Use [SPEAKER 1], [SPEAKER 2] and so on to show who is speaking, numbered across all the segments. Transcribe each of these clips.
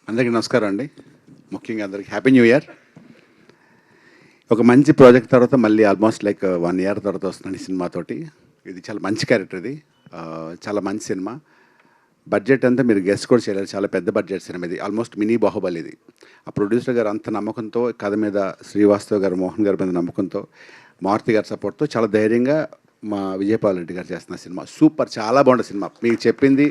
[SPEAKER 1] అందరికీ నమస్కారం అండి. ముఖ్యంగా అందరికీ హ్యాపీ న్యూ ఇయర్. ఒక మంచి ప్రాజెక్ట్ తర్వాత మళ్ళీ ఆల్మోస్ట్ లైక్ 1 ఇయర్ తర్వాత వస్తున్నాను ఈ సినిమాతోటి. ఇది చాలా మంచి క్యారెక్టర్ ఇది. చాలా మంచి సినిమా. బడ్జెట్ అంతా మీరు గెస్ కూడా చేయలేరు. చాలా పెద్ద బడ్జెట్ సినిమా ఇది. ఆల్మోస్ట్ మినీ బాహుబలి ఇది. ఆ ప్రొడ్యూసర్ గారు అంత నమ్మకంతో కథ మీద శ్రీవాస్తవ్ గారు, మోహన్ గారి మీద నమ్మకంతో, మారుతి గారి సపోర్ట్తో చాలా ధైర్యంగా మా విజయపాల్ రెడ్డి గారు చేస్తున్న సినిమా. సూపర్, చాలా బాగుంటుంది సినిమా. మీకు చెప్పింది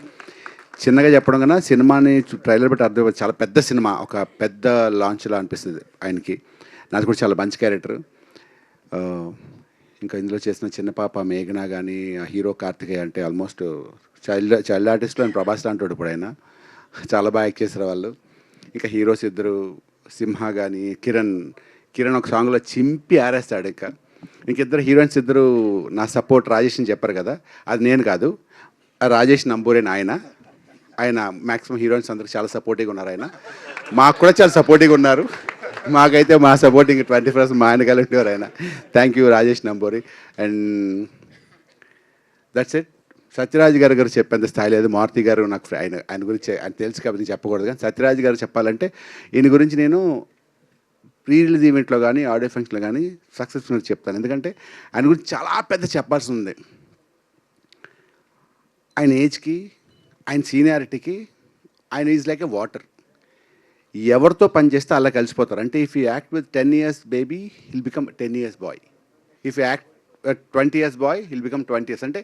[SPEAKER 1] చిన్నగా చెప్పడం కన్నా సినిమాని ట్రైలర్ బట్టి అర్థం, చాలా పెద్ద సినిమా, ఒక పెద్ద లాంచ్లా అనిపిస్తుంది ఆయనకి. నాది కూడా చాలా మంచి క్యారెక్టర్. ఇంకా ఇందులో చేసిన చిన్న పాప మేఘన కానీ, హీరో కార్తికేయ అంటే ఆల్మోస్ట్ చైల్డ్ ఆర్టిస్ట్లో ఆయన ప్రభాస్ లాంటి ఇప్పుడు ఆయన చాలా బాగా యాక్ట్ చేశారు వాళ్ళు. ఇంకా హీరోస్ ఇద్దరు, సింహ కానీ కిరణ్ ఒక సాంగ్లో చింపి ఆరేస్తాడు. ఇంకిద్దరు హీరోయిన్స్ ఇద్దరు నా సపోర్ట్ రాజేష్ అని చెప్పారు కదా, అది నేను కాదు, రాజేష్ నంబూరేన్ ఆయన మ్యాక్సిమం హీరోయిన్స్ అందరికి చాలా సపోర్టివ్గా ఉన్నారు. ఆయన మాకు కూడా చాలా సపోర్టివ్గా ఉన్నారు. మాకైతే మా సపోర్టింగ్ 20% మా ఆయన కలిపి ఆయన. Thank you Rajesh Namburi. And that's it. Sathyaraj గారు చెప్పేంత స్థాయి లేదు. మారుతి గారు నాకు ఆయన గురించి ఆయన తెలుసు కాబట్టి చెప్పకూడదు, కానీ సత్యరాజ్ గారు చెప్పాలంటే ఈయన గురించి నేను ప్రీ రిలీజ్ ఈవెంట్లో కానీ, ఆడియో ఫంక్షన్లో కానీ సక్సెస్ఫుల్గా చెప్తాను. ఎందుకంటే ఆయన గురించి చాలా పెద్ద చెప్పాల్సి ఉంది. ఆయన ఏజ్కి, ఆయన సీనియారిటీకి ఆయన ఈజ్ లైక్ ఎ వాటర్. ఎవరితో పని చేస్తే అలా కలిసిపోతారు. అంటే if you act with 10 years baby he'll become 10 years boy. If you act 20 years boy he'll become 20 years. అంటే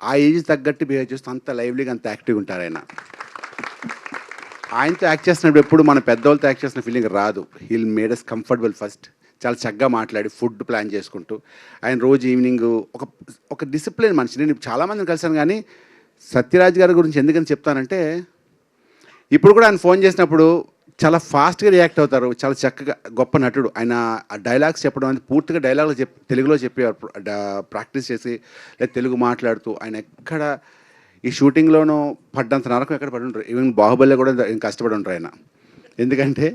[SPEAKER 1] ఆ ఏజ్ తగ్గట్టు బిహేవ్ చేస్తూ అంత లైవ్లీగా, అంత యాక్టివ్గా ఉంటారు ఆయన. ఆయనతో యాక్ట్ చేస్తున్నప్పుడు ఎప్పుడు మన పెద్దవాళ్ళతో యాక్ట్ చేసిన ఫీలింగ్ రాదు. He made us comfortable first. చాలా చక్కగా మాట్లాడి ఫుడ్ ప్లాన్ చేసుకుంటూ ఆయన రోజు ఈవినింగ్ ఒక డిసిప్లిన్ మనిషి. నేను చాలామందిని కలిసాను, కానీ సత్యరాజ్ గారి గురించి ఎందుకని చెప్తానంటే, ఇప్పుడు కూడా ఆయన ఫోన్ చేసినప్పుడు చాలా ఫాస్ట్గా రియాక్ట్ అవుతారు. చాలా చక్కగా, గొప్ప నటుడు ఆయన. ఆ డైలాగ్స్ చెప్పడం అనేది పూర్తిగా డైలాగులు తెలుగులో చెప్పేవారు, ప్రాక్టీస్ చేసి లేదా తెలుగు మాట్లాడుతూ. ఆయన ఎక్కడ ఈ షూటింగ్లోనూ పడ్డంత నరకం ఎక్కడ పడి ఉంటారు. ఈవెన్ బాహుబలిలో కూడా కష్టపడి ఉంటారు ఆయన. ఎందుకంటే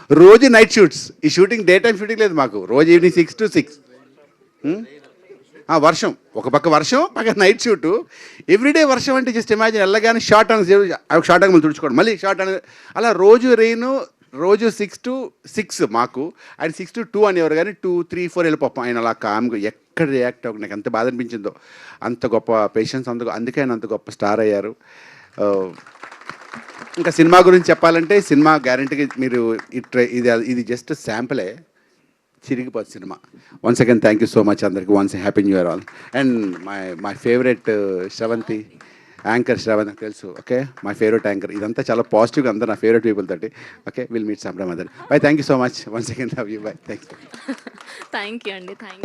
[SPEAKER 1] రోజు నైట్ షూట్స్. ఈ షూటింగ్ డే టైం షూటింగ్ లేదు మాకు. రోజు ఈవినింగ్ 6 to 6. వర్షం, ఒక పక్క వర్షం, పక్క నైట్ షూటు. ఎవ్రీడే వర్షం అంటే జస్ట్ ఇమాజిన్. వెళ్ళగానే షార్ట్ అంగులు తుడుచుకోండి, మళ్ళీ షార్ట్ అని, అలా రోజు రెయిన్. రోజు 6 to 6 మాకు. ఆయన 6 to 2 అనేవారు, కానీ 2, 3, 4 వెళ్ళిపోతాం. ఆయన అలా కామ్గా ఎక్కడ రియాక్ట్ అవ్వక నాకు ఎంత బాధ అనిపించిందో. అంత గొప్ప పేషెన్స్, అందుకే ఆయన అంత గొప్ప స్టార్ అయ్యారు. ఇంకా సినిమా గురించి చెప్పాలంటే, సినిమా గ్యారంటీగా మీరు ఇది జస్ట్ శాంపులే, చిరిగిపోతుంది cinema. Once again thank you so much అందరికి. Once happy new year all. And my favourite Sravanthi, anchor Sravanthi నాకు తెలుసు. Okay, my favourite anchor. ఇదంతా చాలా పాజిటివ్గా, అందరూ నా ఫేవరెట్ పీపుల్ తోటి. Okay, will meet some time other. Bye, thank you so much. Once again love you. Bye, thank you.
[SPEAKER 2] Thank you అండి. Thank